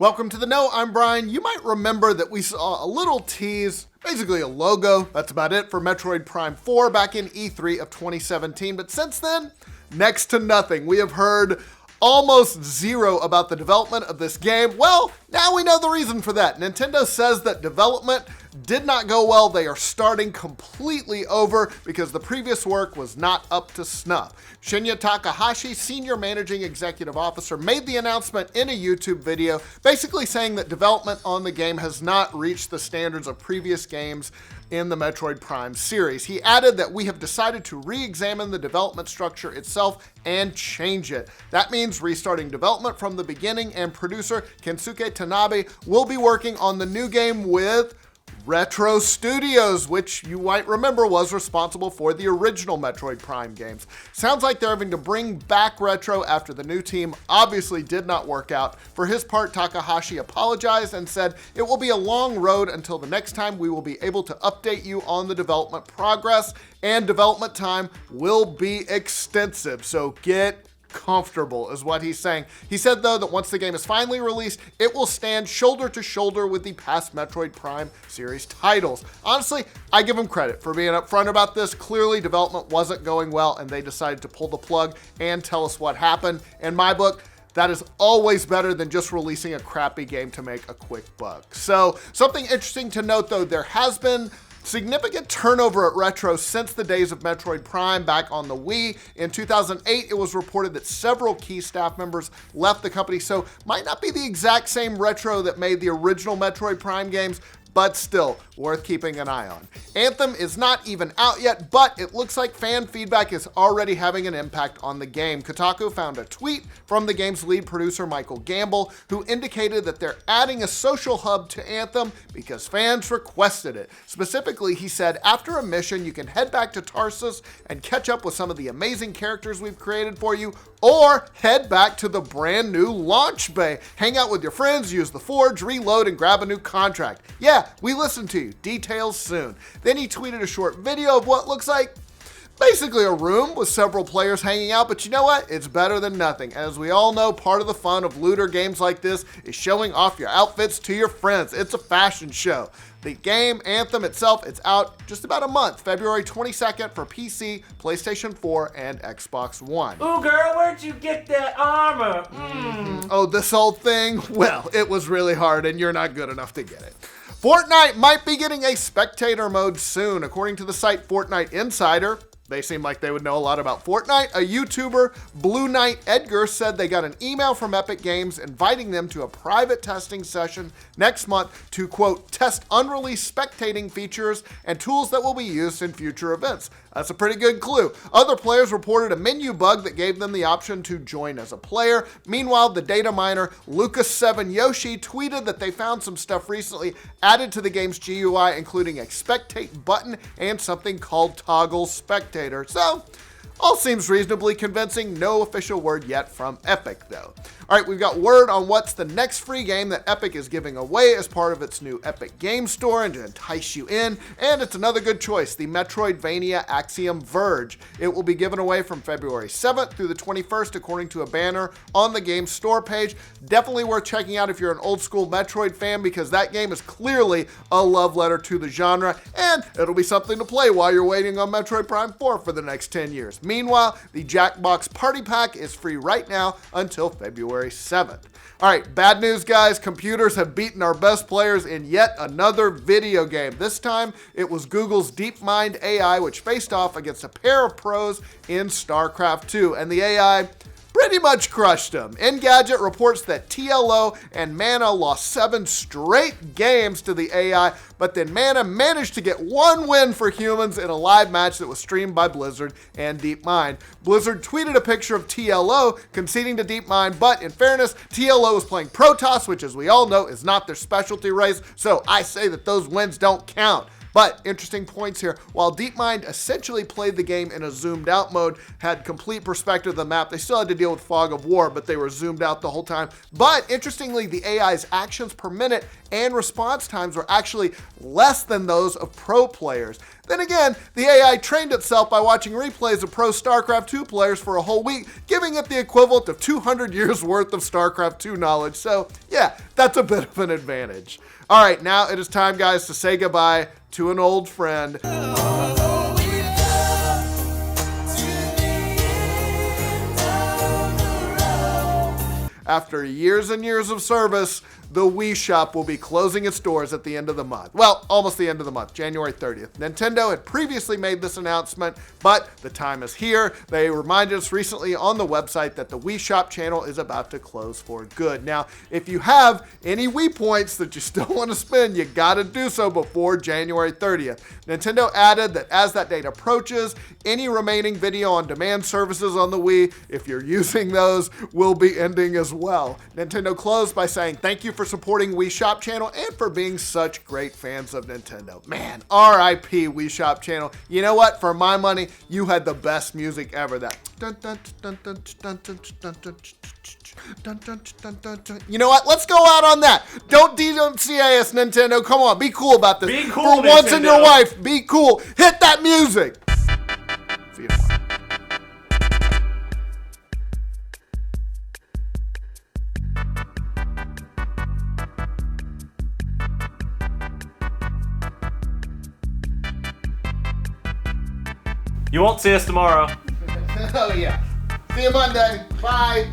Welcome to The Know, I'm Brian. You might remember that we saw a little tease, basically a logo, that's about it, for Metroid Prime 4 back in E3 of 2017. But since then, next to nothing. We have heard almost zero about the development of this game. Well, now we know the reason for that. Nintendo says that development did not go well. They are starting completely over because the previous work was not up to snuff. Shinya Takahashi, Senior Managing Executive Officer, made the announcement in a YouTube video, basically saying that development on the game has not reached the standards of previous games in the Metroid Prime series. He added that we have decided to re-examine the development structure itself and change it. That means restarting development from the beginning, and producer Kensuke Tanabe will be working on the new game with Retro Studios, which you might remember was responsible for the original Metroid Prime games. Sounds like they're having to bring back Retro after the new team obviously did not work out. For his part, Takahashi apologized and said, "It will be a long road until the next time we will be able to update you on the development progress, and development time will be extensive, so get comfortable," is what he's saying. He said, though, that once the game is finally released, it will stand shoulder to shoulder with the past Metroid Prime series titles. Honestly, I give him credit for being upfront about this. Clearly, development wasn't going well, and they decided to pull the plug and tell us what happened. In my book, that is always better than just releasing a crappy game to make a quick buck. So, something interesting to note, though, there has been significant turnover at Retro since the days of Metroid Prime back on the Wii. In 2008, it was reported that several key staff members left the company, so might not be the exact same Retro that made the original Metroid Prime games, but still worth keeping an eye on. Anthem is not even out yet, but it looks like fan feedback is already having an impact on the game. Kotaku found a tweet from the game's lead producer, Michael Gamble, who indicated that they're adding a social hub to Anthem because fans requested it. Specifically, he said, "After a mission, you can head back to Tarsus and catch up with some of the amazing characters we've created for you, or head back to the brand new launch bay. Hang out with your friends, use the Forge, reload, and grab a new contract. Yeah, we listened to you. Details soon." Then he tweeted a short video of what looks like basically a room with several players hanging out, but you know what? It's better than nothing. As we all know, part of the fun of looter games like this is showing off your outfits to your friends. It's a fashion show. The game, Anthem itself, it's out just about a month, February 22nd for PC, PlayStation 4, and Xbox One. Ooh, girl, where'd you get that armor? Oh, this old thing? Well, it was really hard, and you're not good enough to get it. Fortnite might be getting a spectator mode soon. According to the site Fortnite Insider, they seem like they would know a lot about Fortnite. A YouTuber, Blue Knight Edgar, said they got an email from Epic Games inviting them to a private testing session next month to, quote, test unreleased spectating features and tools that will be used in future events. That's a pretty good clue. Other players reported a menu bug that gave them the option to join as a player. Meanwhile, the data miner Lucas7 Yoshi tweeted that they found some stuff recently added to the game's GUI, including a spectate button and something called toggle spectator. So, all seems reasonably convincing. No official word yet from Epic, though. All right, we've got word on what's the next free game that Epic is giving away as part of its new Epic Game Store and to entice you in. And it's another good choice, the Metroidvania Axiom Verge. It will be given away from February 7th through the 21st, according to a banner on the Game Store page. Definitely worth checking out if you're an old school Metroid fan, because that game is clearly a love letter to the genre, and it'll be something to play while you're waiting on Metroid Prime 4 for the next 10 years. Meanwhile, the Jackbox Party Pack is free right now until February 7th. All right, bad news, guys. Computers have beaten our best players in yet another video game. This time, it was Google's DeepMind AI, which faced off against a pair of pros in Starcraft 2, and the AI pretty much crushed them. Engadget reports that TLO and Mana lost 7 straight games to the AI, but then Mana managed to get one win for humans in a live match that was streamed by Blizzard and DeepMind. Blizzard tweeted a picture of TLO conceding to DeepMind, but in fairness, TLO was playing Protoss, which as we all know is not their specialty race, so I say that those wins don't count. But interesting points here. While DeepMind essentially played the game in a zoomed out mode, had complete perspective of the map, they still had to deal with fog of war, but they were zoomed out the whole time. But interestingly, the AI's actions per minute and response times were actually less than those of pro players. Then again, the AI trained itself by watching replays of pro Starcraft 2 players for a whole week, giving it the equivalent of 200 years worth of Starcraft 2 knowledge. So yeah, that's a bit of an advantage. All right, now it is time, guys, to say goodbye to an old friend. After years and years of service, the Wii Shop will be closing its doors at the end of the month. Well, almost the end of the month, January 30th. Nintendo had previously made this announcement, but the time is here. They reminded us recently on the website that the Wii Shop channel is about to close for good. Now, if you have any Wii points that you still want to spend, you gotta do so before January 30th. Nintendo added that as that date approaches, any remaining video on demand services on the Wii, if you're using those, will be ending as well. Nintendo closed by saying thank you for supporting Wii Shop channel and for being such great fans of Nintendo. Man, RIP Wii Shop channel. You know what? For my money, you had the best music ever. That. You know what? Let's go out on that. Don't DMCA Nintendo. Come on, be cool about this. Be cool, For once in Nintendo. your life, be cool. Hit that music. See you tomorrow. You won't see us tomorrow. Oh yeah. See you Monday. Bye.